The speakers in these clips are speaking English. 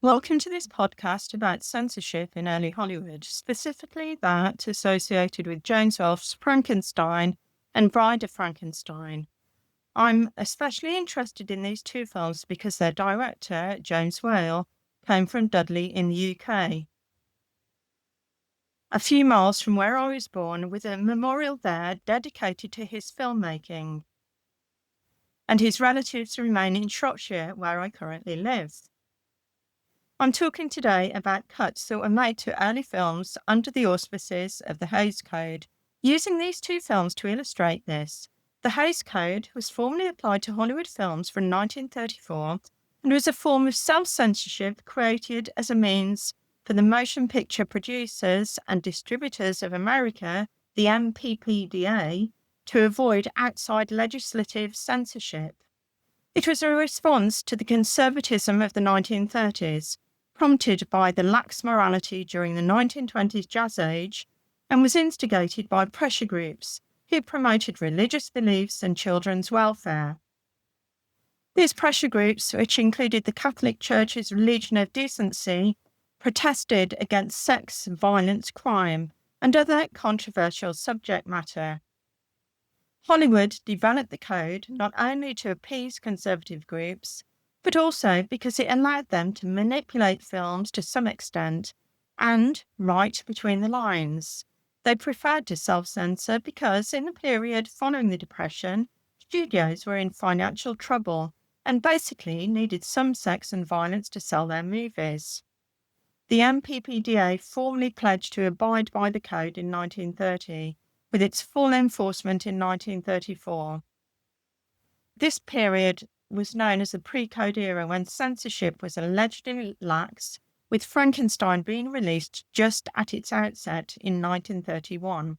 Welcome to this podcast about censorship in early Hollywood, specifically that associated with James Whale's Frankenstein and Bride of Frankenstein. I'm especially interested in these two films because their director, James Whale, came from Dudley in the UK, a few miles from where I was born, with a memorial there dedicated to his filmmaking. And his relatives remain in Shropshire, where I currently live. I'm talking today about cuts that were made to early films under the auspices of the Hays Code. Using these two films to illustrate this, the Hays Code was formally applied to Hollywood films from 1934 and was a form of self-censorship created as a means for the Motion Picture Producers and Distributors of America, the MPPDA, to avoid outside legislative censorship. It was a response to the conservatism of the 1930s, prompted by the lax morality during the 1920s jazz age, and was instigated by pressure groups who promoted religious beliefs and children's welfare. These pressure groups, which included the Catholic Church's Legion of Decency, protested against sex, violence, crime, and other controversial subject matter. Hollywood developed the code not only to appease conservative groups, but also because it allowed them to manipulate films to some extent and write between the lines. They preferred to self-censor because in the period following the Depression, studios were in financial trouble and basically needed some sex and violence to sell their movies. The MPPDA formally pledged to abide by the code in 1930, with its full enforcement in 1934. This period was known as the pre-code era, when censorship was allegedly lax, with Frankenstein being released just at its outset in 1931.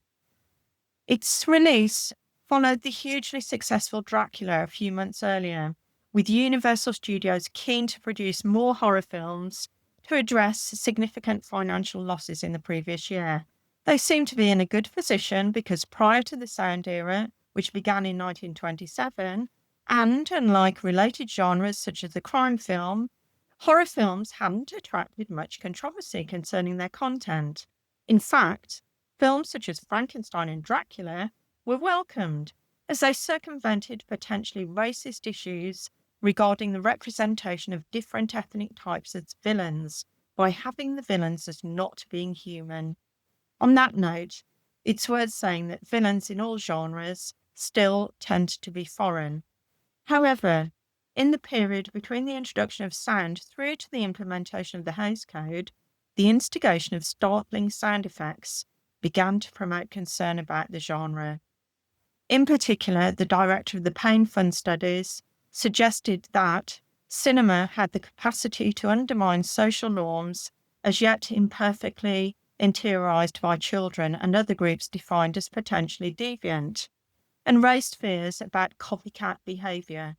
Its release followed the hugely successful Dracula a few months earlier, with Universal Studios keen to produce more horror films to address significant financial losses in the previous year. They seemed to be in a good position because prior to the sound era, which began in 1927, and unlike related genres such as the crime film, horror films hadn't attracted much controversy concerning their content. In fact, films such as Frankenstein and Dracula were welcomed, as they circumvented potentially racist issues regarding the representation of different ethnic types as villains by having the villains as not being human. On that note, it's worth saying that villains in all genres still tend to be foreign. However, in the period between the introduction of sound through to the implementation of the Hays Code, the instigation of startling sound effects began to promote concern about the genre. In particular, the director of the Pain Fund studies suggested that cinema had the capacity to undermine social norms as yet imperfectly interiorized by children and other groups defined as potentially deviant, and raised fears about copycat behavior,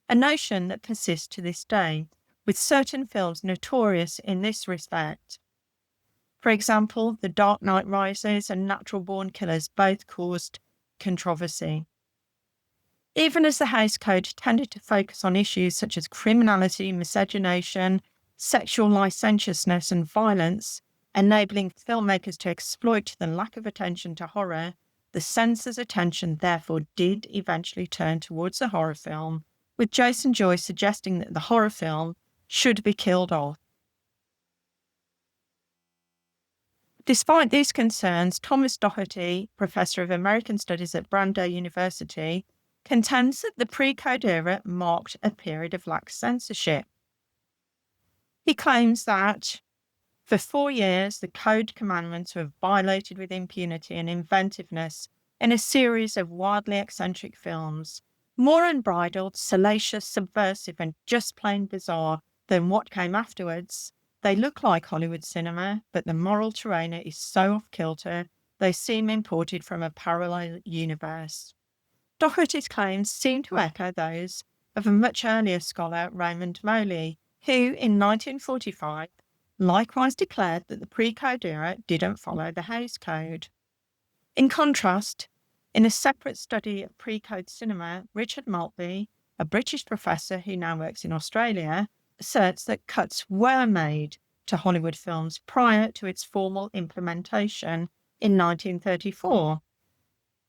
a notion that persists to this day, with certain films notorious in this respect. For example, The Dark Knight Rises and Natural Born Killers both caused controversy. Even as the Hays Code tended to focus on issues such as criminality, miscegenation, sexual licentiousness, and violence, enabling filmmakers to exploit the lack of attention to horror, the censor's attention therefore did eventually turn towards a horror film, with Jason Joyce suggesting that the horror film should be killed off. Despite these concerns, Thomas Doherty, Professor of American Studies at Brandeis University, contends that the pre-code era marked a period of lax censorship. He claims that for 4 years, the Code commandments were violated with impunity and inventiveness in a series of wildly eccentric films, more unbridled, salacious, subversive, and just plain bizarre than what came afterwards. They look like Hollywood cinema, but the moral terrain is so off-kilter, they seem imported from a parallel universe. Doherty's claims seem to echo those of a much earlier scholar, Raymond Moley, who, in 1945, likewise declared that the pre-code era didn't follow the Hays Code. In contrast, in a separate study of pre-code cinema, Richard Maltby, a British professor who now works in Australia, asserts that cuts were made to Hollywood films prior to its formal implementation in 1934.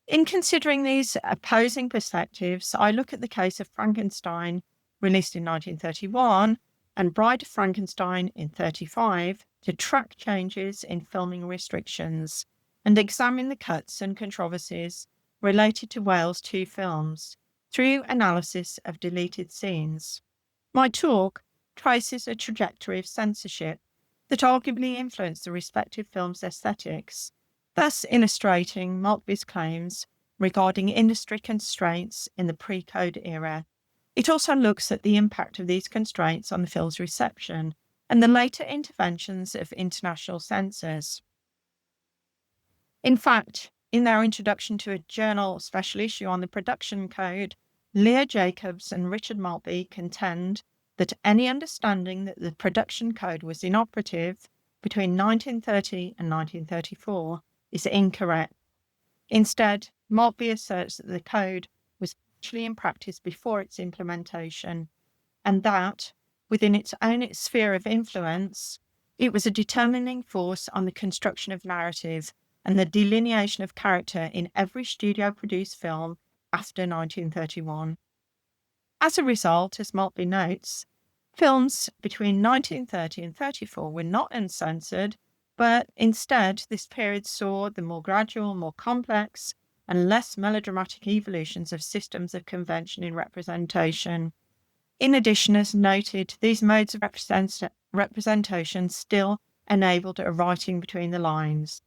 In considering these opposing perspectives, I look at the case of Frankenstein, released in 1931, and Bride of Frankenstein in 1935, to track changes in filming restrictions and examine the cuts and controversies related to Wales' two films through analysis of deleted scenes. My talk traces a trajectory of censorship that arguably influenced the respective films' aesthetics, thus illustrating Maltby's claims regarding industry constraints in the pre-code era. It also looks at the impact of these constraints on the film's reception and the later interventions of international censors. In fact, in their introduction to a journal special issue on the production code, Leah Jacobs and Richard Maltby contend that any understanding that the production code was inoperative between 1930 and 1934 is incorrect. Instead, Maltby asserts that the code was actually in practice before its implementation, and that, within its own sphere of influence, it was a determining force on the construction of narrative and the delineation of character in every studio-produced film after 1931. As a result, as Maltby notes, films between 1930 and 34 were not uncensored, but instead this period saw the more gradual, more complex, and less melodramatic evolutions of systems of convention in representation. In addition, as noted, these modes of representation still enabled a writing between the lines.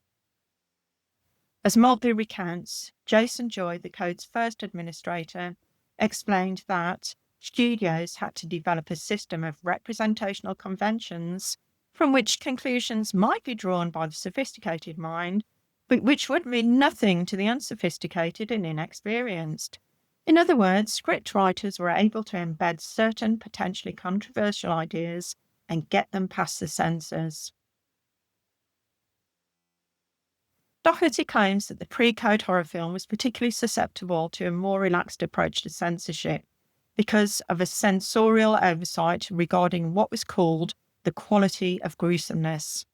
As Maltby recounts, Jason Joy, the code's first administrator, explained that studios had to develop a system of representational conventions from which conclusions might be drawn by the sophisticated mind, but which would mean nothing to the unsophisticated and inexperienced. In other words, script writers were able to embed certain potentially controversial ideas and get them past the censors. Doherty claims that the pre-code horror film was particularly susceptible to a more relaxed approach to censorship because of a censorial oversight regarding what was called the quality of gruesomeness.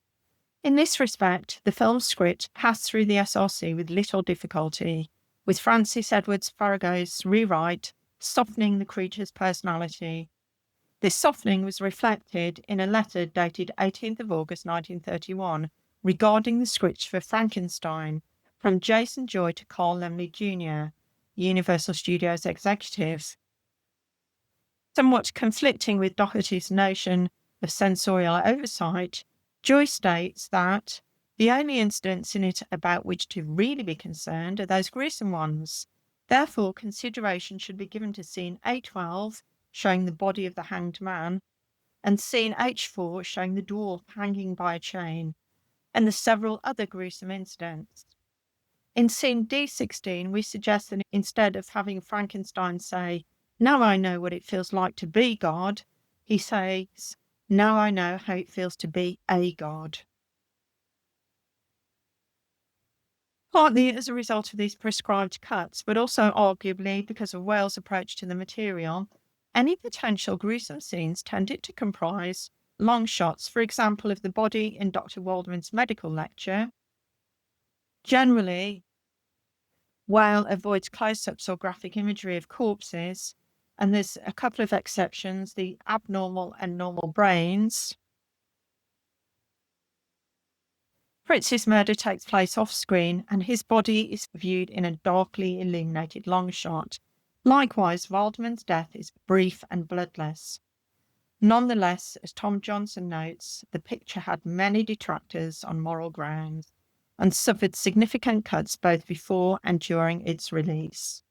In this respect, the film's script passed through the SRC with little difficulty, with Francis Edwards Farragut's rewrite softening the creature's personality. This softening was reflected in a letter dated 18th of August 1931 regarding the script for Frankenstein from Jason Joy to Carl Laemmle Jr., Universal Studios executive. Somewhat conflicting with Doherty's notion of censorial oversight, Joy states that the only incidents in it about which to really be concerned are those gruesome ones. Therefore, consideration should be given to scene A12, showing the body of the hanged man, and scene H4, showing the dwarf hanging by a chain, and the several other gruesome incidents. In scene D16, we suggest that instead of having Frankenstein say, "Now I know what it feels like to be God," he says, "Now I know how it feels to be a God." Partly as a result of these prescribed cuts, but also arguably because of Wales' approach to the material, any potential gruesome scenes tended to comprise long shots, for example, of the body in Dr. Waldman's medical lecture. Generally, Whale avoids close-ups or graphic imagery of corpses, and there's a couple of exceptions, the abnormal and normal brains. Fritz's murder takes place off-screen, and his body is viewed in a darkly illuminated long shot. Likewise, Waldman's death is brief and bloodless. Nonetheless, as Tom Johnson notes, the picture had many detractors on moral grounds and suffered significant cuts both before and during its release.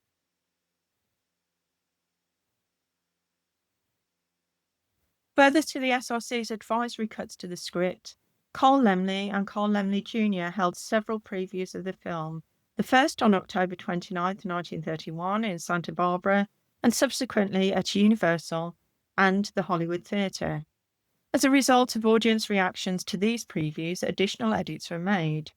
Further to the SRC's advisory cuts to the script, Carl Laemmle and Carl Laemmle Jr. held several previews of the film, the first on October 29, 1931 in Santa Barbara, and subsequently at Universal and the Hollywood Theatre. As a result of audience reactions to these previews, additional edits were made.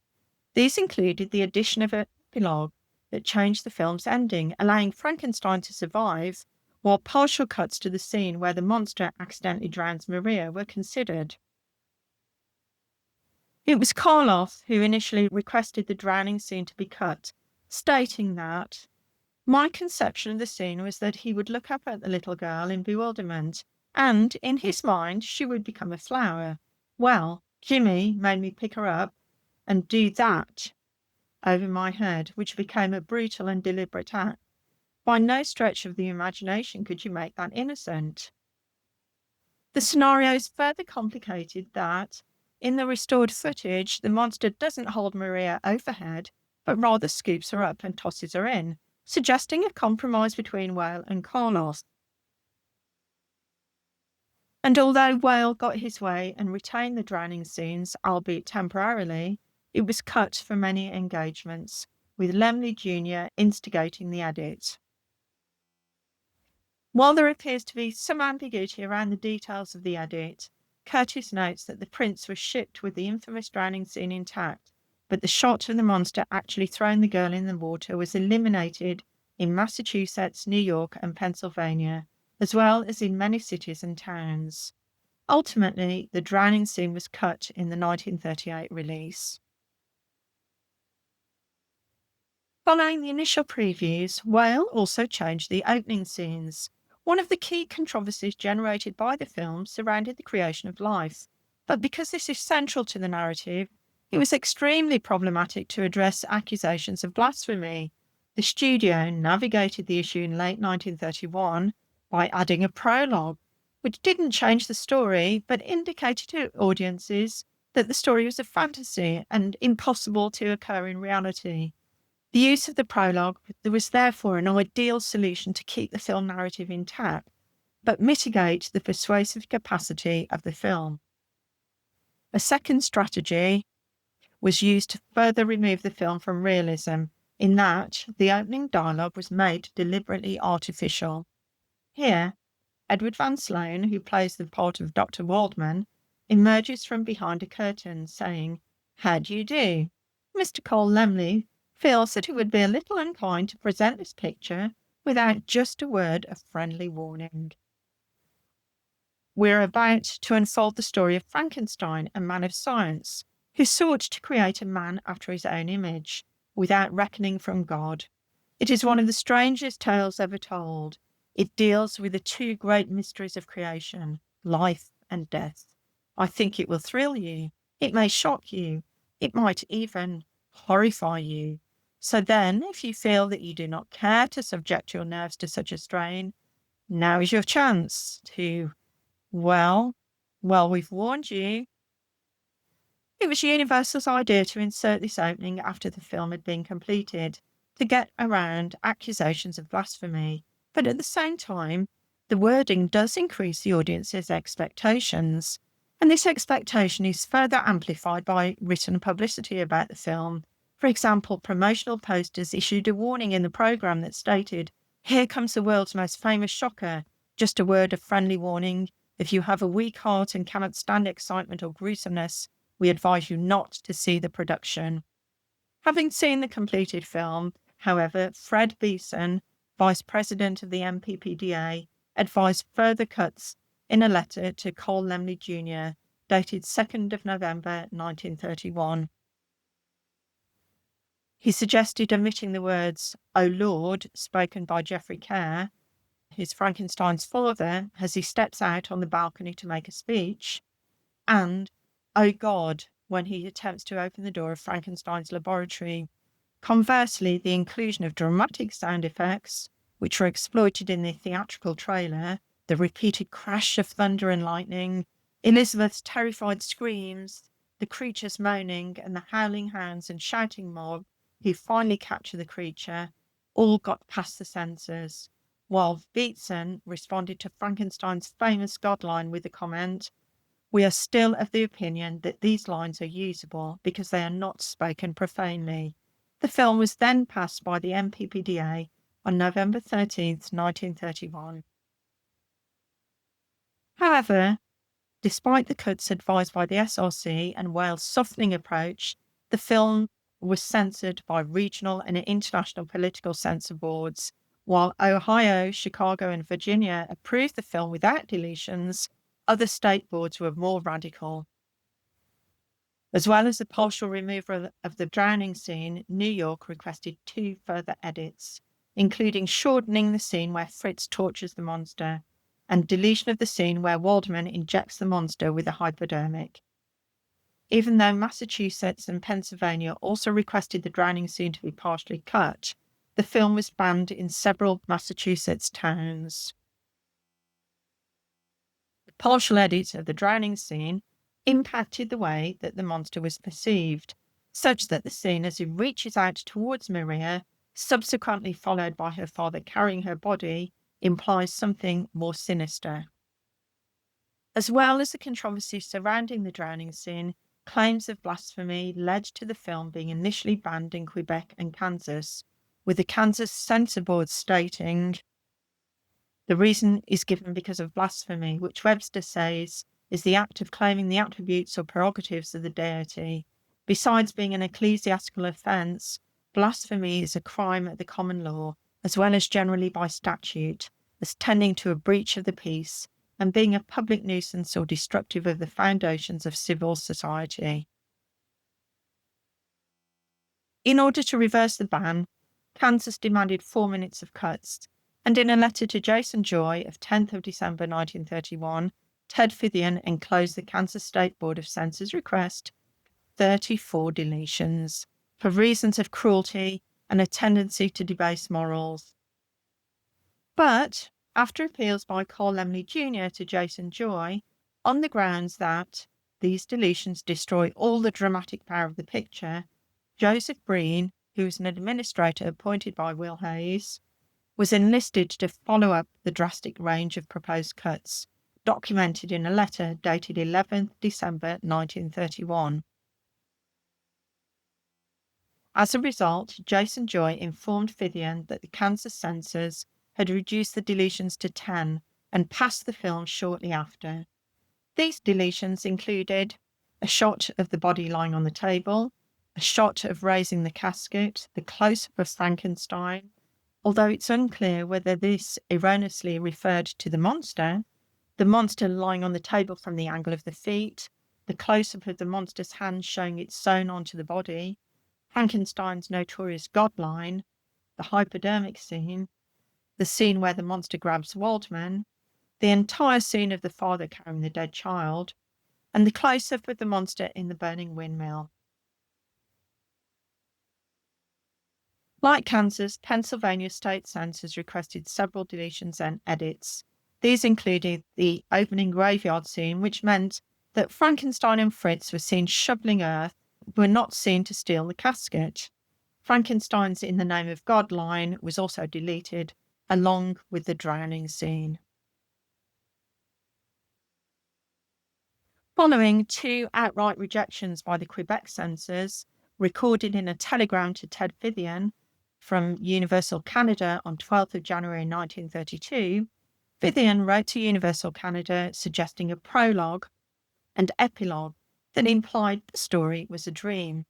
These included the addition of an epilogue that changed the film's ending, allowing Frankenstein to survive while partial cuts to the scene where the monster accidentally drowns Maria were considered. It was Karloff who initially requested the drowning scene to be cut, stating that my conception of the scene was that he would look up at the little girl in bewilderment, and in his mind she would become a flower. Well, Jimmy made me pick her up and do that over my head, which became a brutal and deliberate act. By no stretch of the imagination could you make that innocent. The scenario is further complicated that, in the restored footage, the monster doesn't hold Maria overhead, but rather scoops her up and tosses her in, suggesting a compromise between Whale and Karloff. And although Whale got his way and retained the drowning scenes, albeit temporarily, it was cut for many engagements, with Lemley Jr. instigating the edit. While there appears to be some ambiguity around the details of the edit, Curtis notes that the prints were shipped with the infamous drowning scene intact, but the shot of the monster actually throwing the girl in the water was eliminated in Massachusetts, New York, and Pennsylvania, as well as in many cities and towns. Ultimately, the drowning scene was cut in the 1938 release. Following the initial previews, Whale also changed the opening scenes. One of the key controversies generated by the film surrounded the creation of life, but because this is central to the narrative, it was extremely problematic to address accusations of blasphemy. The studio navigated the issue in late 1931 by adding a prologue, which didn't change the story, but indicated to audiences that the story was a fantasy and impossible to occur in reality. The use of the prologue was therefore an ideal solution to keep the film narrative intact, but mitigate the persuasive capacity of the film. A second strategy was used to further remove the film from realism, in that the opening dialogue was made deliberately artificial. Here, Edward Van Sloan, who plays the part of Dr. Waldman, emerges from behind a curtain saying, "How do you do?" Mr. Cole Lemley feels that it would be a little unkind to present this picture without just a word of friendly warning. We're about to unfold the story of Frankenstein, a man of science, who sought to create a man after his own image, without reckoning from God. It is one of the strangest tales ever told. It deals with the two great mysteries of creation, life and death. I think it will thrill you. It may shock you. It might even horrify you. So then, if you feel that you do not care to subject your nerves to such a strain, now is your chance to, well, we've warned you. It was Universal's idea to insert this opening after the film had been completed, to get around accusations of blasphemy, but at the same time, the wording does increase the audience's expectations, and this expectation is further amplified by written publicity about the film. For example, promotional posters issued a warning in the programme that stated, "Here comes the world's most famous shocker. Just a word of friendly warning. If you have a weak heart and cannot stand excitement or gruesomeness, we advise you not to see the production." Having seen the completed film, however, Fred Beeson, Vice President of the MPPDA, advised further cuts in a letter to Cole Lemley Jr., dated 2nd of November 1931. He suggested omitting the words, "O Lord," spoken by Geoffrey Kerr, who's Frankenstein's father, as he steps out on the balcony to make a speech, and "O God," when he attempts to open the door of Frankenstein's laboratory. Conversely, the inclusion of dramatic sound effects, which were exploited in the theatrical trailer, the repeated crash of thunder and lightning, Elizabeth's terrified screams, the creature's moaning, and the howling hounds and shouting mob who finally capture the creature, all got past the censors, while Beetson responded to Frankenstein's famous God line with the comment, "We are still of the opinion that these lines are usable because they are not spoken profanely." The film was then passed by the MPPDA on November 13th, 1931. However, despite the cuts advised by the SRC and Wales' softening approach, the film was censored by regional and international political censor boards, While Ohio, Chicago, and Virginia approved the film without deletions, other state boards were more radical. As well as the partial removal of the drowning scene, New York requested 2 further edits, including shortening the scene where Fritz tortures the monster and deletion of the scene where Waldman injects the monster with a hypodermic. Even though Massachusetts and Pennsylvania also requested the drowning scene to be partially cut, the film was banned in several Massachusetts towns. The partial edit of the drowning scene impacted the way that the monster was perceived, such that the scene as he reaches out towards Maria, subsequently followed by her father carrying her body, implies something more sinister. As well as the controversy surrounding the drowning scene, claims of blasphemy led to the film being initially banned in Quebec and Kansas, with the Kansas Censor Board stating, "The reason is given because of blasphemy, which Webster says is the act of claiming the attributes or prerogatives of the deity. Besides being an ecclesiastical offence, blasphemy is a crime at the common law, as well as generally by statute, as tending to a breach of the peace, and being a public nuisance or destructive of the foundations of civil society." In order to reverse the ban, Kansas demanded 4 minutes of cuts, and in a letter to Jason Joy of 10th of December 1931, Ted Fithian enclosed the Kansas State Board of Censors' request 34 deletions for reasons of cruelty and a tendency to debase morals. But after appeals by Carl Laemmle Jr. to Jason Joy, on the grounds that these deletions destroy all the dramatic power of the picture, Joseph Breen, who was an administrator appointed by Will Hayes, was enlisted to follow up the drastic range of proposed cuts, documented in a letter dated 11th December 1931. As a result, Jason Joy informed Fithian that the Kansas censors had reduced the deletions to 10 and passed the film shortly after. These deletions included a shot of the body lying on the table, a shot of raising the casket, the close-up of Frankenstein, although it's unclear whether this erroneously referred to the monster lying on the table from the angle of the feet, the close-up of the monster's hand showing it sewn onto the body, Frankenstein's notorious God line, the hypodermic scene, the scene where the monster grabs Waldman, the entire scene of the father carrying the dead child, and the close-up of the monster in the burning windmill. Like Kansas, Pennsylvania state censors requested several deletions and edits. These included the opening graveyard scene, which meant that Frankenstein and Fritz were seen shoveling earth, were not seen to steal the casket. Frankenstein's "In the Name of God" line was also deleted, along with the drowning scene. Following 2 outright rejections by the Quebec censors, recorded in a telegram to Ted Fithian from Universal Canada on 12th of January 1932, Fithian wrote to Universal Canada suggesting a prologue and epilogue that implied the story was a dream.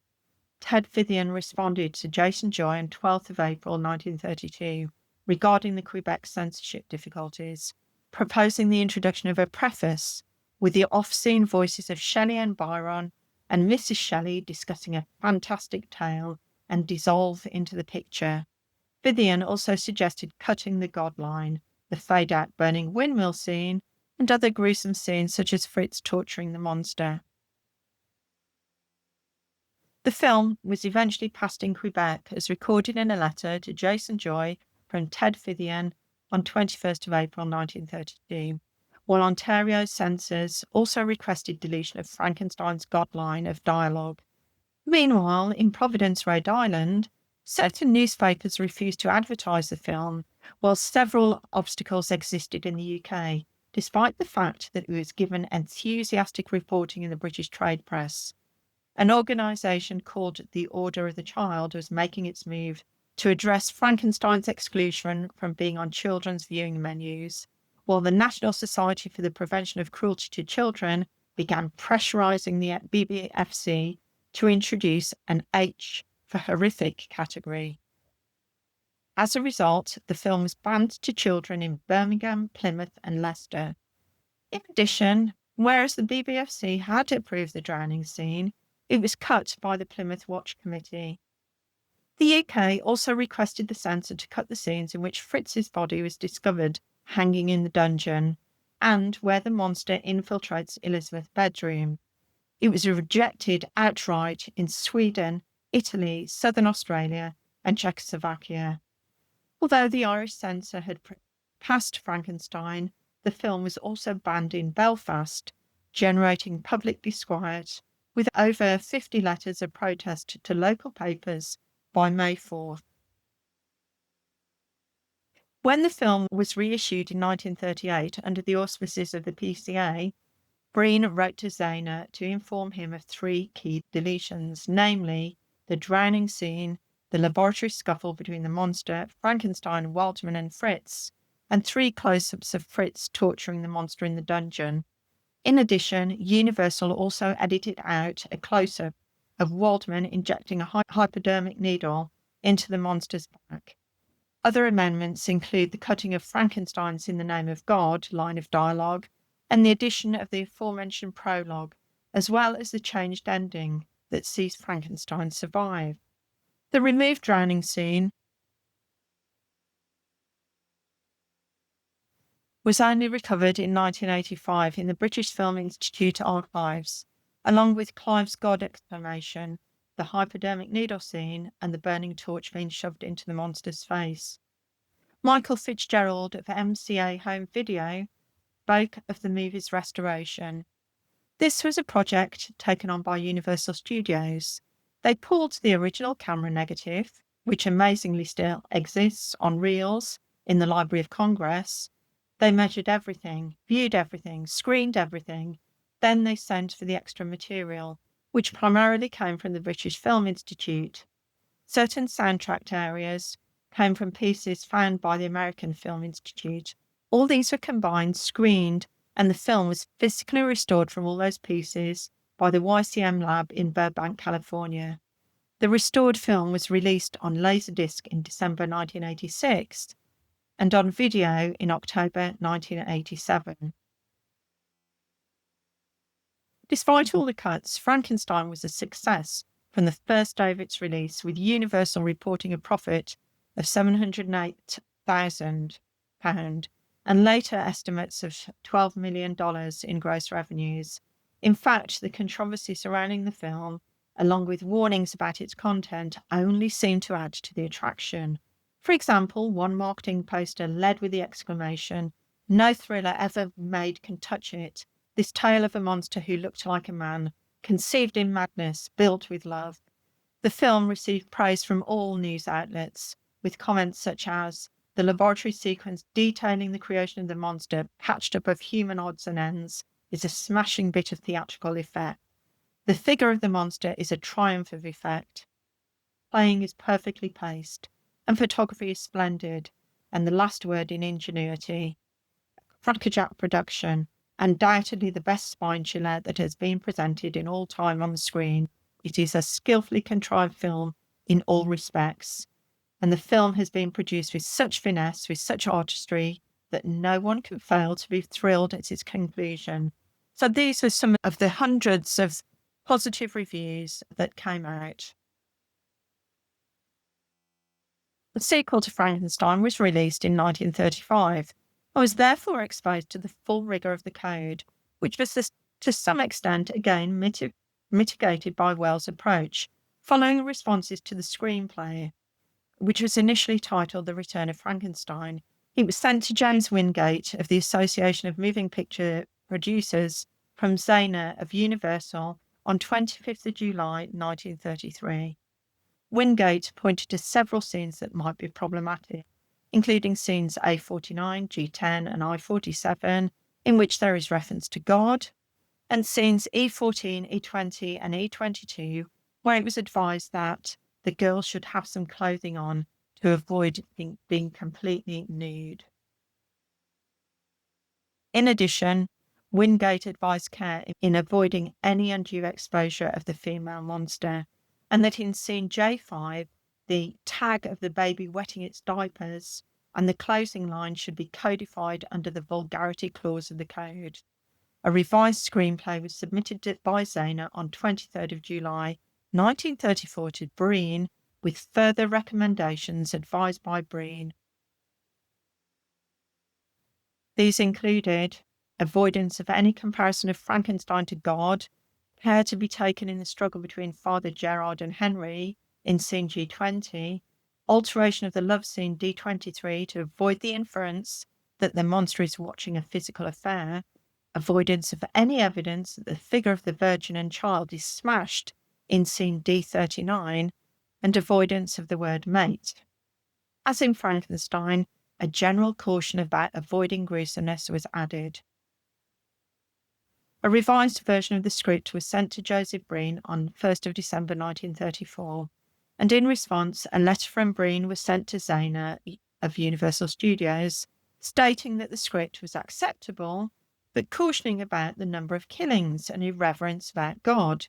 Ted Fithian responded to Jason Joy on 12th of April 1932 regarding the Quebec censorship difficulties, proposing the introduction of a preface with the off-scene voices of Shelley and Byron and Mrs. Shelley discussing a fantastic tale and dissolve into the picture. Fithian also suggested cutting the God line, the fade-out burning windmill scene, and other gruesome scenes such as Fritz torturing the monster. The film was eventually passed in Quebec as recorded in a letter to Jason Joy from Ted Fithian on 21st of April 1932, while Ontario censors also requested deletion of Frankenstein's God line of dialogue. Meanwhile, in Providence, Rhode Island, certain newspapers refused to advertise the film, while several obstacles existed in the UK, despite the fact that it was given enthusiastic reporting in the British trade press. An organisation called the Order of the Child was making its move to address Frankenstein's exclusion from being on children's viewing menus, while the National Society for the Prevention of Cruelty to Children began pressurising the BBFC to introduce an H for horrific category. As a result, the film was banned to children in Birmingham, Plymouth, and Leicester. In addition, whereas the BBFC had approved the drowning scene, it was cut by the Plymouth Watch Committee. The UK also requested the censor to cut the scenes in which Fritz's body was discovered hanging in the dungeon and where the monster infiltrates Elizabeth's bedroom. It was rejected outright in Sweden, Italy, Southern Australia, and Czechoslovakia. Although the Irish censor had passed Frankenstein, the film was also banned in Belfast, generating public disquiet, with over 50 letters of protest to local papers by May 4th. When the film was reissued in 1938 under the auspices of the PCA, Breen wrote to Zehner to inform him of 3 key deletions, namely the drowning scene, the laboratory scuffle between the monster, Frankenstein, Waldman, and Fritz, and 3 close-ups of Fritz torturing the monster in the dungeon. In addition, Universal also edited out a close-up of Waldman injecting a hypodermic needle into the monster's back. Other amendments include the cutting of Frankenstein's "In the Name of God" line of dialogue and the addition of the aforementioned prologue, as well as the changed ending that sees Frankenstein survive. The removed drowning scene was only recovered in 1985 in the British Film Institute archives, along with Clive's God exclamation, the hypodermic needle scene, and the burning torch being shoved into the monster's face. Michael Fitzgerald of MCA Home Video spoke of the movie's restoration. This was a project taken on by Universal Studios. They pulled the original camera negative, which amazingly still exists on reels in the Library of Congress. They measured everything, viewed everything, screened everything. Then they sent for the extra material, which primarily came from the British Film Institute. Certain soundtrack areas came from pieces found by the American Film Institute. All these were combined, screened, and the film was physically restored from all those pieces by the YCM lab in Burbank, California. The restored film was released on Laserdisc in December 1986 and on video in October 1987. Despite all the cuts, Frankenstein was a success from the first day of its release, with Universal reporting a profit of £708,000 and later estimates of $12 million in gross revenues. In fact, the controversy surrounding the film, along with warnings about its content, only seemed to add to the attraction. For example, one marketing poster led with the exclamation, "No thriller ever made can touch it. This tale of a monster who looked like a man, conceived in madness, built with love." The film received praise from all news outlets, with comments such as, "The laboratory sequence detailing the creation of the monster, patched up of human odds and ends, is a smashing bit of theatrical effect. The figure of the monster is a triumph of effect. Playing is perfectly paced, and photography is splendid, and the last word in ingenuity. Crackerjack production, undoubtedly the best spine chiller that has been presented in all time on the screen. It is a skillfully contrived film in all respects, and the film has been produced with such finesse, with such artistry, that no one can fail to be thrilled at its conclusion." So these are some of the hundreds of positive reviews that came out. The sequel to Frankenstein was released in 1935 and was therefore exposed to the full rigour of the code, which was to some extent again mitigated by Wells' approach, following responses to the screenplay, which was initially titled The Return of Frankenstein. It was sent to James Wingate of the Association of Moving Picture Producers from Zehner of Universal on 25th of July 1933. Wingate pointed to several scenes that might be problematic, including scenes A49, G10, and I47, in which there is reference to God, and scenes E14, E20, and E22, where it was advised that the girl should have some clothing on to avoid being completely nude. In addition, Wingate advised care in avoiding any undue exposure of the female monster, and that in scene J5, the tag of the baby wetting its diapers, and the closing line should be codified under the vulgarity clause of the code. A revised screenplay was submitted by Zana on 23rd of July 1934 to Breen, with further recommendations advised by Breen. These included avoidance of any comparison of Frankenstein to God, care to be taken in the struggle between Father Gerard and Henry in scene G20, alteration of the love scene D23 to avoid the inference that the monster is watching a physical affair, avoidance of any evidence that the figure of the Virgin and Child is smashed in scene D39, and avoidance of the word mate. As in Frankenstein, a general caution about avoiding gruesomeness was added. A revised version of the script was sent to Joseph Breen on 1st of December 1934, and in response, a letter from Breen was sent to Zana of Universal Studios, stating that the script was acceptable, but cautioning about the number of killings and irreverence about God.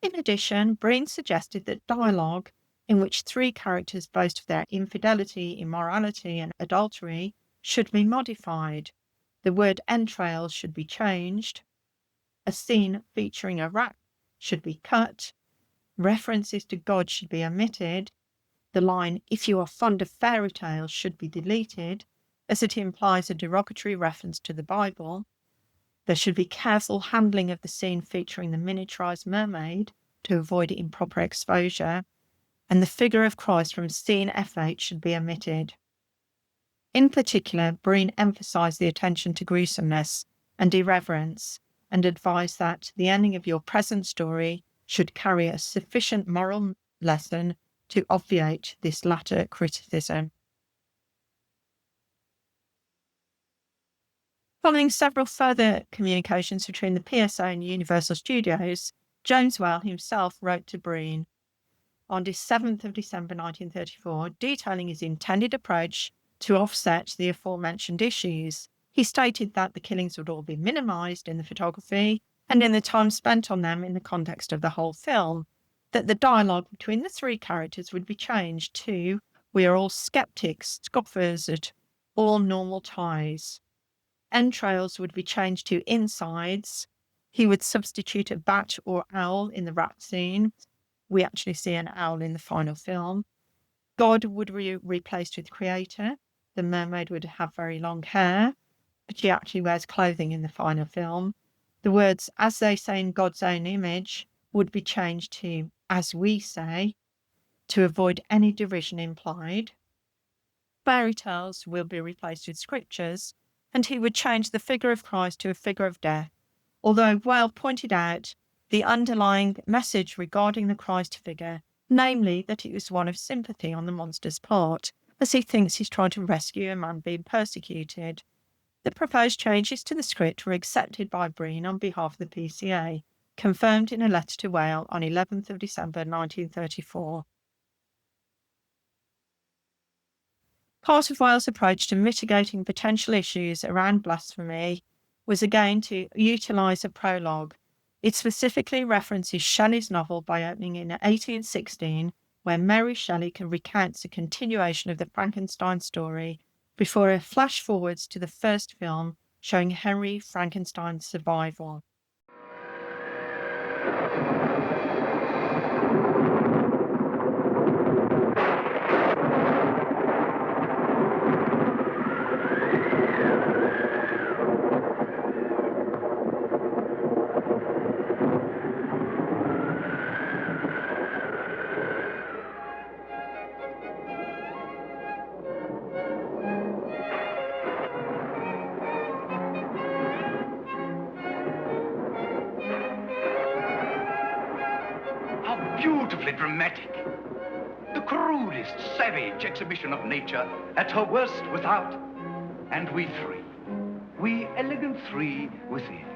In addition, Breen suggested that dialogue, in which 3 characters boast of their infidelity, immorality, and adultery, should be modified. The word entrails should be changed. A scene featuring a rat should be cut. References to God should be omitted. The line, "if you are fond of fairy tales," should be deleted, as it implies a derogatory reference to the Bible. There should be careful handling of the scene featuring the miniaturized mermaid to avoid improper exposure, and the figure of Christ from scene F8 should be omitted. In particular, Breen emphasized the attention to gruesomeness and irreverence, and advised that the ending of your present story should carry a sufficient moral lesson to obviate this latter criticism. Following several further communications between the PSA and Universal Studios, James Whale himself wrote to Breen on the 7th of December 1934, detailing his intended approach to offset the aforementioned issues. He stated that the killings would all be minimised in the photography and in the time spent on them in the context of the whole film, that the dialogue between the 3 characters would be changed to "we are all skeptics, scoffers at all normal ties." Entrails would be changed to insides. He would substitute a bat or owl in the rat scene. We actually see an owl in the final film. God would be replaced with creator. The mermaid would have very long hair, but she actually wears clothing in the final film. The words "as they say in God's own image" would be changed to "as we say," to avoid any derision implied. Fairy tales will be replaced with scriptures, and he would change the figure of Christ to a figure of death, although Whale pointed out the underlying message regarding the Christ figure, namely that it was one of sympathy on the monster's part, as he thinks he's trying to rescue a man being persecuted. The proposed changes to the script were accepted by Breen on behalf of the PCA, confirmed in a letter to Whale on 11th of December 1934. Part of Whale's approach to mitigating potential issues around blasphemy was again to utilise a prologue. It specifically references Shelley's novel by opening in 1816, where Mary Shelley recounts a continuation of the Frankenstein story before a flash forwards to the first film showing Henry Frankenstein's survival. Beautifully dramatic. The crudest, savage exhibition of nature at her worst without, and we 3. We elegant 3 within.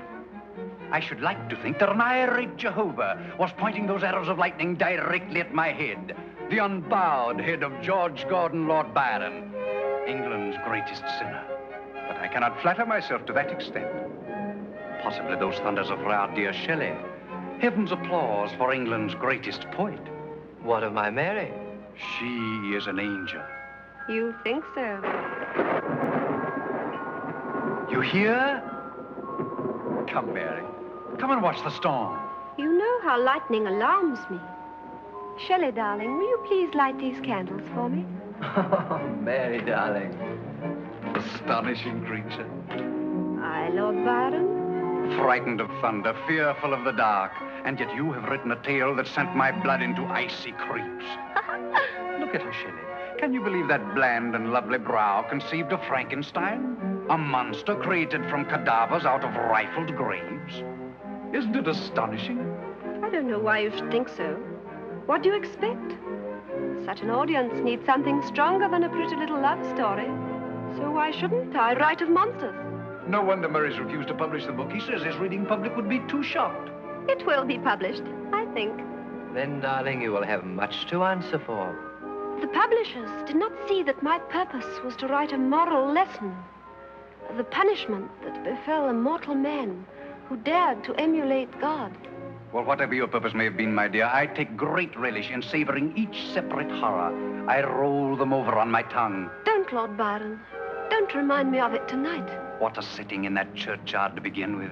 I should like to think that an irate Jehovah was pointing those arrows of lightning directly at my head, the unbowed head of George Gordon Lord Byron, England's greatest sinner. But I cannot flatter myself to that extent. Possibly those thunders of our dear Shelley, heaven's applause for England's greatest poet. What of my Mary? She is an angel. You think so? You hear? Come, Mary. Come and watch the storm. You know how lightning alarms me. Shelley, darling, will you please light these candles for me? Oh, Mary, darling. Astonishing creature. Aye, Lord Byron. Frightened of thunder, fearful of the dark, and yet you have written a tale that sent my blood into icy creeps. Look at her, Shelley. Can you believe that bland and lovely brow conceived of Frankenstein? A monster created from cadavers out of rifled graves? Isn't it astonishing? I don't know why you should think so. What do you expect? Such an audience needs something stronger than a pretty little love story. So why shouldn't I write of monsters? No wonder Murray's refused to publish the book. He says his reading public would be too shocked. It will be published, I think. Then, darling, you will have much to answer for. The publishers did not see that my purpose was to write a moral lesson. The punishment that befell a mortal man who dared to emulate God. Well, whatever your purpose may have been, my dear, I take great relish in savoring each separate horror. I roll them over on my tongue. Don't, Lord Byron. Don't remind me of it tonight. What a setting in that churchyard to begin with.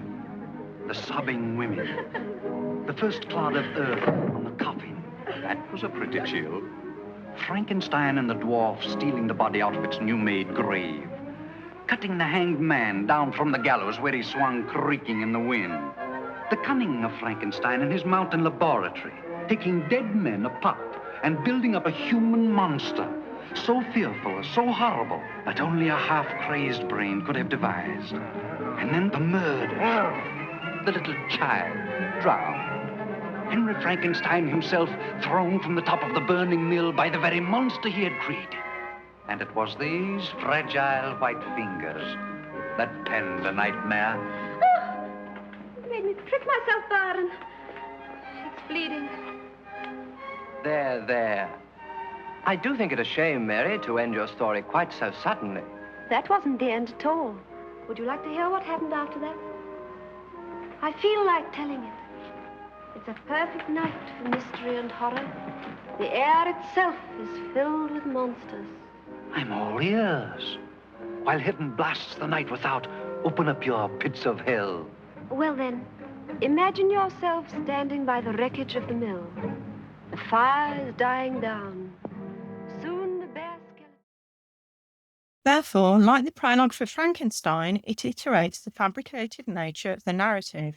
The sobbing women. The first clod of earth on the coffin. That was a pretty chill. Frankenstein and the dwarf stealing the body out of its new-made grave. Cutting the hanged man down from the gallows where he swung creaking in the wind. The cunning of Frankenstein in his mountain laboratory, taking dead men apart and building up a human monster, so fearful, so horrible, that only a half-crazed brain could have devised. And then the murder. The little child drowned. Henry Frankenstein himself thrown from the top of the burning mill by the very monster he had created. And it was these fragile white fingers that penned a nightmare. You made me prick myself, Byron. It's bleeding. There. I do think it a shame, Mary, to end your story quite so suddenly. That wasn't the end at all. Would you like to hear what happened after that? I feel like telling it. It's a perfect night for mystery and horror. The air itself is filled with monsters. I'm all ears. While heaven blasts the night without, open up your pits of hell. Well then, imagine yourself standing by the wreckage of the mill. The fire is dying down. Soon the bare skeleton... Therefore, like the prologue for Frankenstein, it iterates the fabricated nature of the narrative.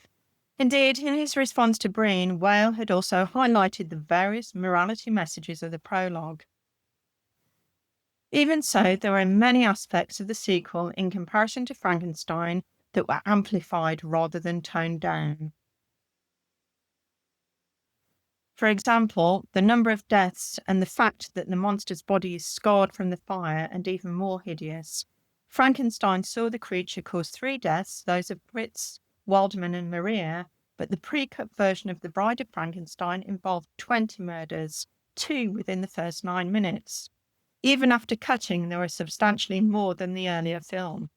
Indeed, in his response to Breen, Whale had also highlighted the various morality messages of the prologue. Even so, there are many aspects of the sequel in comparison to Frankenstein that were amplified rather than toned down. For example, the number of deaths and the fact that the monster's body is scarred from the fire and even more hideous. Frankenstein saw the creature cause 3 deaths, those of Fritz, Waldman and Maria, but the pre-cut version of The Bride of Frankenstein involved 20 murders, 2 within the first 9 minutes. Even after cutting, there were substantially more than the earlier film.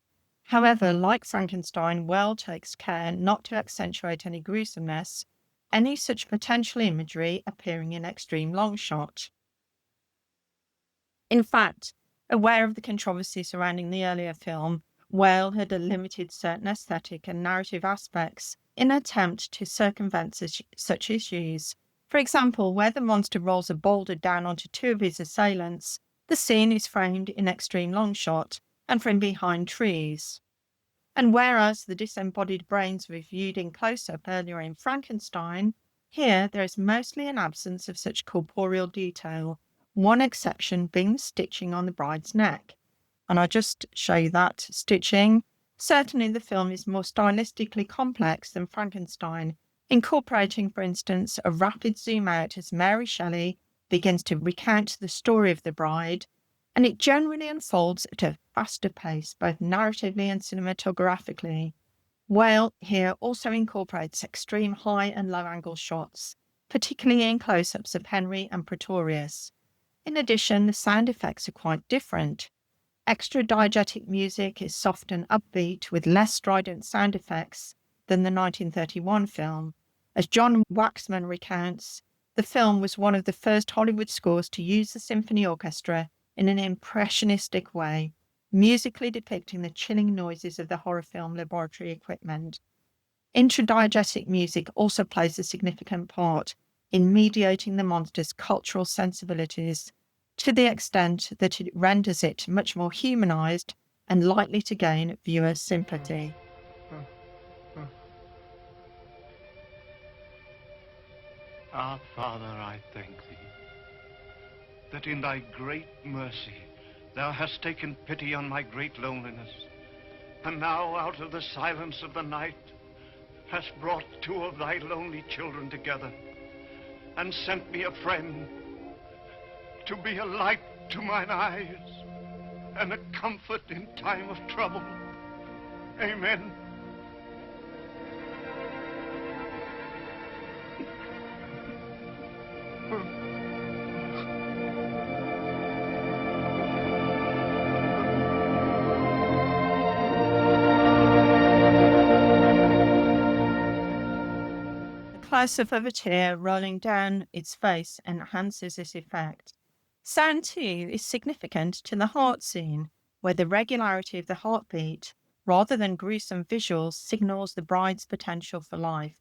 However, like Frankenstein, Whale takes care not to accentuate any gruesomeness, any such potential imagery appearing in extreme long shot. In fact, aware of the controversy surrounding the earlier film, Whale had limited certain aesthetic and narrative aspects in an attempt to circumvent such issues. For example, where the monster rolls a boulder down onto 2 of his assailants, the scene is framed in extreme long shot and from behind trees. And whereas the disembodied brains were viewed in close-up earlier in Frankenstein, here there is mostly an absence of such corporeal detail, one exception being the stitching on the bride's neck. And I'll just show you that stitching. Certainly the film is more stylistically complex than Frankenstein, incorporating, for instance, a rapid zoom out as Mary Shelley begins to recount the story of the bride, and it generally unfolds at a faster pace, both narratively and cinematographically. Whale here also incorporates extreme high and low angle shots, particularly in close-ups of Henry and Pretorius. In addition, the sound effects are quite different. Extra diegetic music is soft and upbeat with less strident sound effects than the 1931 film. As John Waxman recounts, The film was one of the first Hollywood scores to use the symphony orchestra in an impressionistic way, musically depicting the chilling noises of the horror film laboratory equipment. Intradiegetic music also plays a significant part in mediating the monster's cultural sensibilities to the extent that it renders it much more humanized and likely to gain viewer sympathy. Our Father, I thank thee, that in thy great mercy thou hast taken pity on my great loneliness, and now out of the silence of the night hast brought two of thy lonely children together, and sent me a friend to be a light to mine eyes and a comfort in time of trouble. Amen. The close-up of a tear rolling down its face enhances this effect. Sound, too, is significant to the heart scene, where the regularity of the heartbeat, rather than gruesome visuals, signals the bride's potential for life.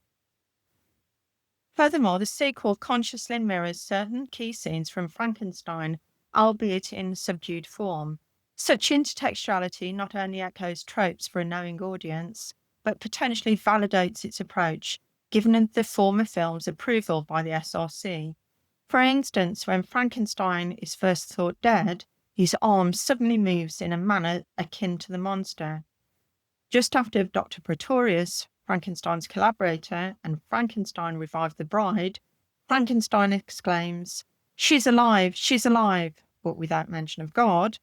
Furthermore, the sequel consciously mirrors certain key scenes from Frankenstein, albeit in subdued form. Such intertextuality not only echoes tropes for a knowing audience, but potentially validates its approach, given the former film's approval by the SRC. For instance, when Frankenstein is first thought dead, his arm suddenly moves in a manner akin to the monster. Just after Dr. Pretorius, Frankenstein's collaborator, and Frankenstein revived the bride, Frankenstein exclaims, she's alive, but without mention of God,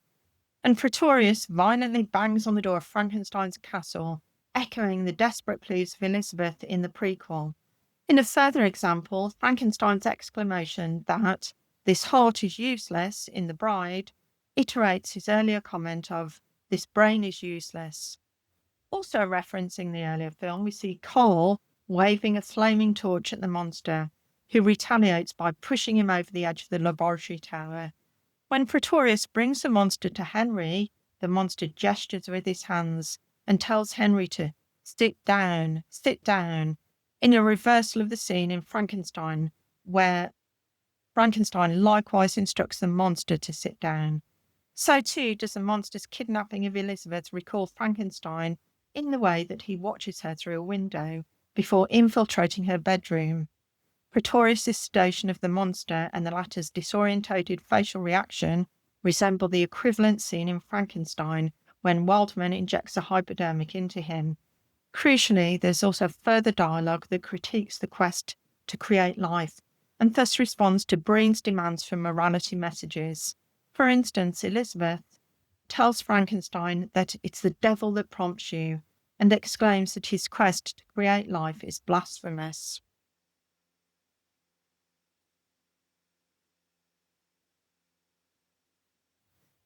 and Pretorius violently bangs on the door of Frankenstein's castle, echoing the desperate pleas of Elizabeth in the prequel. In a further example, Frankenstein's exclamation that this heart is useless in The Bride iterates his earlier comment of this brain is useless. Also referencing the earlier film, we see Cole waving a flaming torch at the monster, who retaliates by pushing him over the edge of the laboratory tower. When Pretorius brings the monster to Henry, the monster gestures with his hands and tells Henry to sit down, in a reversal of the scene in Frankenstein, where Frankenstein likewise instructs the monster to sit down. So too does the monster's kidnapping of Elizabeth recall Frankenstein in the way that he watches her through a window before infiltrating her bedroom. Pretorius' sedation of the monster and the latter's disorientated facial reaction resemble the equivalent scene in Frankenstein when Waldman injects a hypodermic into him. Crucially, there's also further dialogue that critiques the quest to create life and thus responds to Breen's demands for morality messages. For instance, Elizabeth tells Frankenstein that it's the devil that prompts you and exclaims that his quest to create life is blasphemous.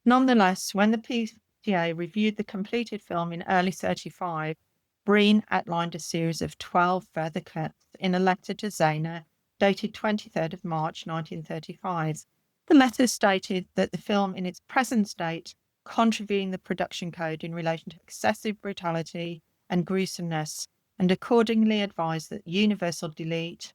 Nonetheless, when the PTA reviewed the completed film in early 1935, Breen outlined a series of 12 further clips in a letter to Zehner dated 23rd of March 1935. The letter stated that the film in its present state contravened the production code in relation to excessive brutality and gruesomeness, and accordingly advised that Universal delete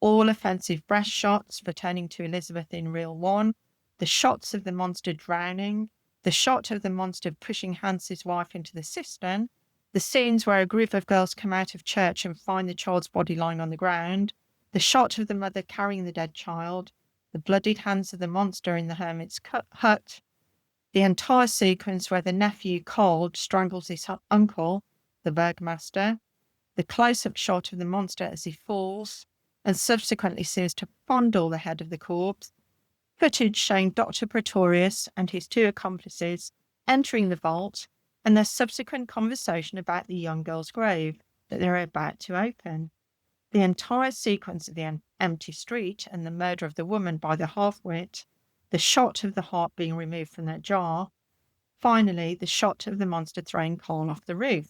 all offensive breast shots pertaining to Elizabeth in Reel 1, the shots of the monster drowning, the shot of the monster pushing Hans's wife into the cistern, the scenes where a group of girls come out of church and find the child's body lying on the ground, the shot of the mother carrying the dead child, the bloodied hands of the monster in the hermit's hut, the entire sequence where the nephew, Cold, strangles his uncle, the burgmaster, the close-up shot of the monster as he falls and subsequently seems to fondle the head of the corpse, footage showing Dr. Pretorius and his two accomplices entering the vault and their subsequent conversation about the young girl's grave that they're about to open. The entire sequence of the empty street and the murder of the woman by the half-wit, the shot of the heart being removed from that jar, finally the shot of the monster throwing Cole off the roof.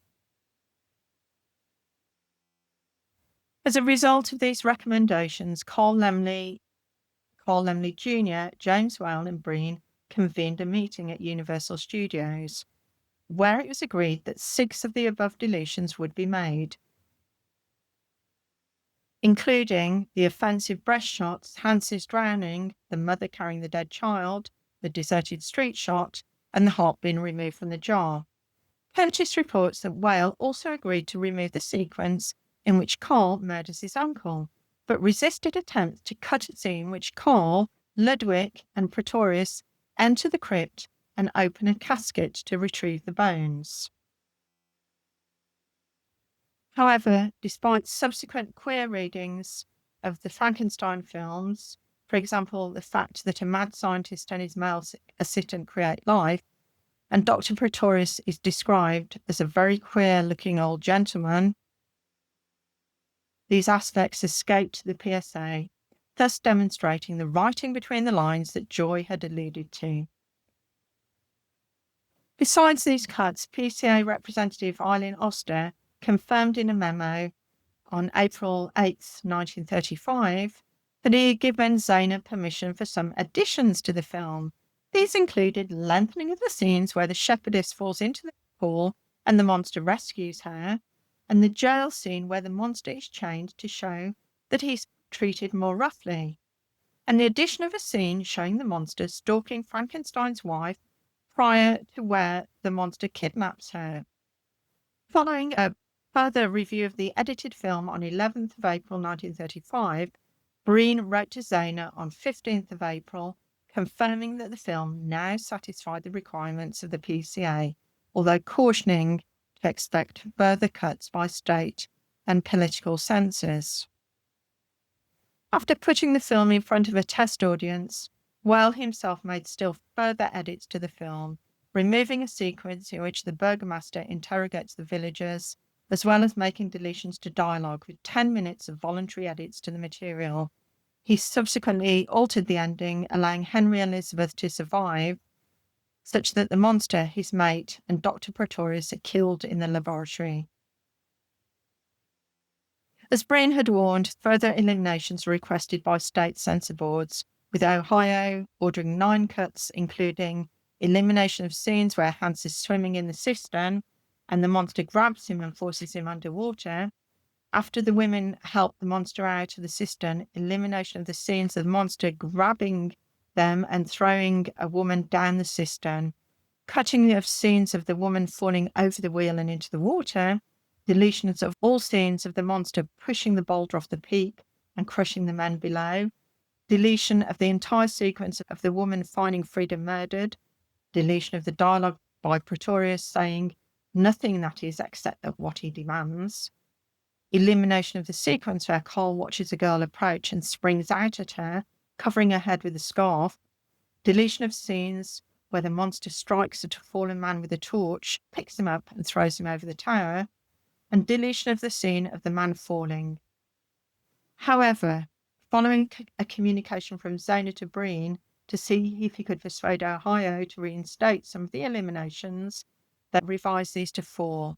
As a result of these recommendations, Carl Laemmle Jr., James Whale, and Breen convened a meeting at Universal Studios, where it was agreed that 6 of the above deletions would be made, including the offensive breast shots, Hans's drowning, the mother carrying the dead child, the deserted street shot, and the heart being removed from the jar. Curtis reports that Whale also agreed to remove the sequence in which Carl murders his uncle, but resisted attempts to cut a scene in which Carl, Ludwig, and Pretorius enter the crypt and open a casket to retrieve the bones. However, despite subsequent queer readings of the Frankenstein films, for example, the fact that a mad scientist and his male assistant create life, and Dr. Pretorius is described as a very queer-looking old gentleman, these aspects escaped the PSA, thus demonstrating the writing between the lines that Joy had alluded to. Besides these cuts, PCA representative Eileen Oster confirmed in a memo on April 8, 1935, that he had given Zana permission for some additions to the film. These included lengthening of the scenes where the shepherdess falls into the pool and the monster rescues her, and the jail scene where the monster is chained to show that he's treated more roughly, and the addition of a scene showing the monster stalking Frankenstein's wife prior to where the monster kidnaps her. Following a further review of the edited film on 11th of April 1935, Breen wrote to Zana on 15th of April, confirming that the film now satisfied the requirements of the PCA, although cautioning to expect further cuts by state and political censors. After putting the film in front of a test audience, Whale himself made still further edits to the film, removing a sequence in which the burgomaster interrogates the villagers, as well as making deletions to dialogue with 10 minutes of voluntary edits to the material. He subsequently altered the ending, allowing Henry Elizabeth to survive, such that the monster, his mate, and Dr. Pretorius are killed in the laboratory. As Breen had warned, further eliminations were requested by state censor boards, with Ohio ordering 9 cuts, including elimination of scenes where Hans is swimming in the cistern and the monster grabs him and forces him underwater. After the women help the monster out of the cistern, elimination of the scenes of the monster grabbing them and throwing a woman down the cistern, cutting of scenes of the woman falling over the wheel and into the water, deletions of all scenes of the monster pushing the boulder off the peak and crushing the men below, deletion of the entire sequence of the woman finding freedom murdered, deletion of the dialogue by Pretorius saying nothing, that is, except what he demands, elimination of the sequence where Carl watches a girl approach and springs out at her, covering her head with a scarf, deletion of scenes where the monster strikes at a fallen man with a torch, picks him up and throws him over the tower, and deletion of the scene of the man falling. However, following a communication from Zana to Breen to see if he could persuade Ohio to reinstate some of the eliminations, they revised these to 4.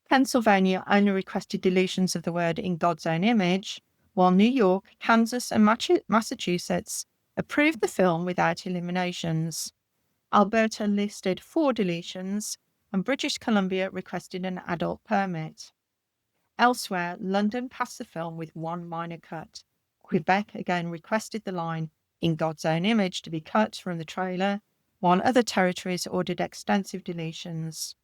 Pennsylvania only requested deletions of the word "in God's own image," while New York, Kansas, and Massachusetts approved the film without eliminations. Alberta listed 4 deletions, and British Columbia requested an adult permit. Elsewhere, London passed the film with 1 minor cut. Quebec again requested the line "in God's own image" to be cut from the trailer, while other territories ordered extensive deletions.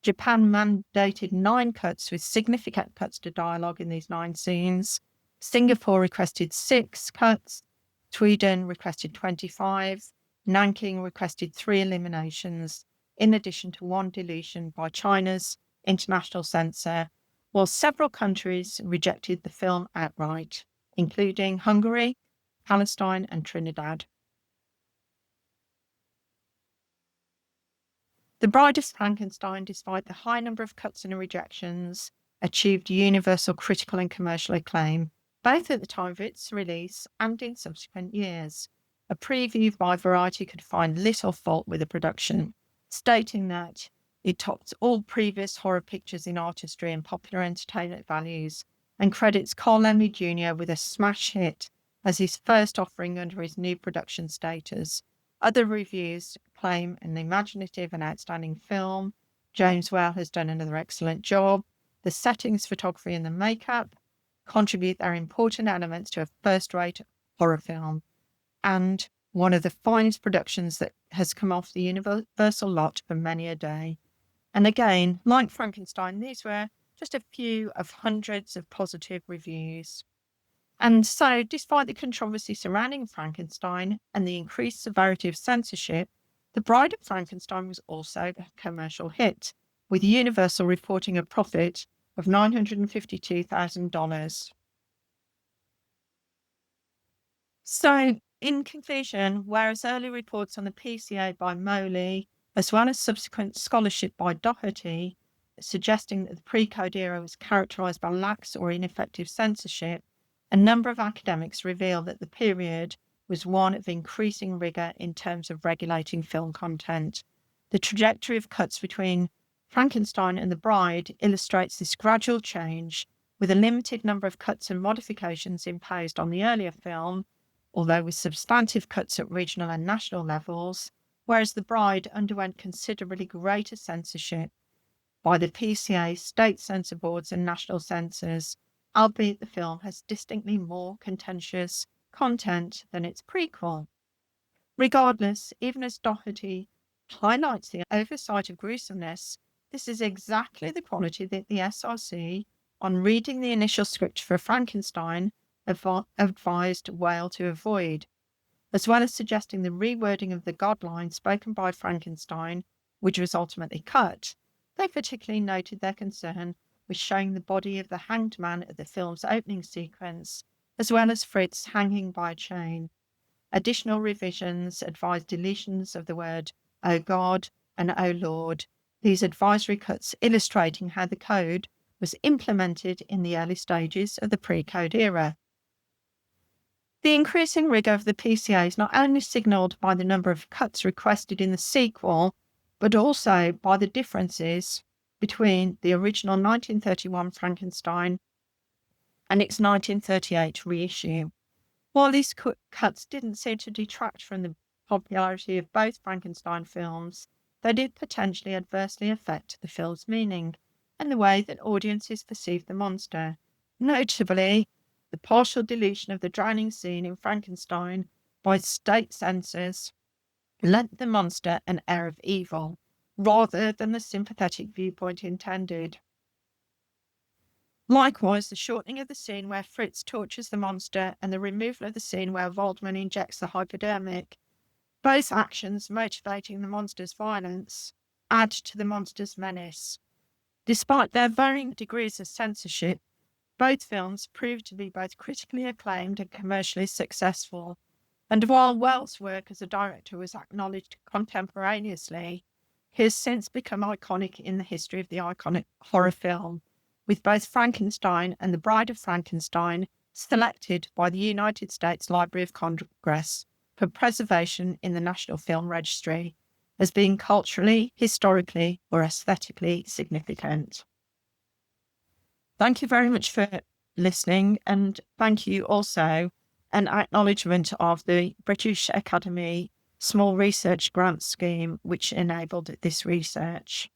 Japan mandated 9 cuts with significant cuts to dialogue in these 9 scenes. Singapore requested 6 cuts. Sweden requested 25. Nanking requested 3 eliminations, in addition to 1 deletion by China's international censor, while several countries rejected the film outright, including Hungary, Palestine, and Trinidad. The Bride of Frankenstein, despite the high number of cuts and rejections, achieved universal critical and commercial acclaim, both at the time of its release and in subsequent years. A preview by Variety could find little fault with the production, stating that It tops all previous horror pictures in artistry and popular entertainment values, and credits Carl Laemmle Jr. with a smash hit as his first offering under his new production status. Other reviews claim an imaginative and outstanding film. James Whale has done another excellent job. The settings, photography, and the makeup contribute their important elements to a first-rate horror film, and one of the finest productions that has come off the Universal lot for many a day. And again, like Frankenstein, these were just a few of hundreds of positive reviews. And so, despite the controversy surrounding Frankenstein and the increased severity of censorship, The Bride of Frankenstein was also a commercial hit, with Universal reporting a profit of $952,000. So, in conclusion, whereas early reports on the PCA by Moley, as well as subsequent scholarship by Doherty, suggesting that the pre-code era was characterized by lax or ineffective censorship, a number of academics reveal that the period was one of increasing rigor in terms of regulating film content. The trajectory of cuts between Frankenstein and The Bride illustrates this gradual change, with a limited number of cuts and modifications imposed on the earlier film, although with substantive cuts at regional and national levels, whereas The Bride underwent considerably greater censorship by the PCA, state censor boards, and national censors, albeit the film has distinctly more contentious content than its prequel. Regardless, even as Doherty highlights the oversight of gruesomeness, this is exactly the quality that the SRC, on reading the initial script for Frankenstein, advised Whale to avoid, as well as suggesting the rewording of the God line spoken by Frankenstein, which was ultimately cut. They particularly noted their concern with showing the body of the hanged man at the film's opening sequence, as well as Fritz hanging by a chain. Additional revisions advised deletions of the word "Oh God" and "Oh Lord," these advisory cuts illustrating how the code was implemented in the early stages of the pre-code era. The increasing rigour of the PCA is not only signalled by the number of cuts requested in the sequel, but also by the differences between the original 1931 Frankenstein and its 1938 reissue. While these cuts didn't seem to detract from the popularity of both Frankenstein films, they did potentially adversely affect the film's meaning and the way that audiences perceived the monster. Notably, the partial deletion of the drowning scene in Frankenstein by state censors lent the monster an air of evil, rather than the sympathetic viewpoint intended. Likewise, the shortening of the scene where Fritz tortures the monster and the removal of the scene where Waldman injects the hypodermic, both actions motivating the monster's violence, add to the monster's menace. Despite their varying degrees of censorship, both films proved to be both critically acclaimed and commercially successful, and while Whale's work as a director was acknowledged contemporaneously, he has since become iconic in the history of the iconic horror film, with both Frankenstein and The Bride of Frankenstein selected by the United States Library of Congress for preservation in the National Film Registry as being culturally, historically, or aesthetically significant. Thank you very much for listening, and thank you also an acknowledgement of the British Academy Small Research Grant Scheme, which enabled this research.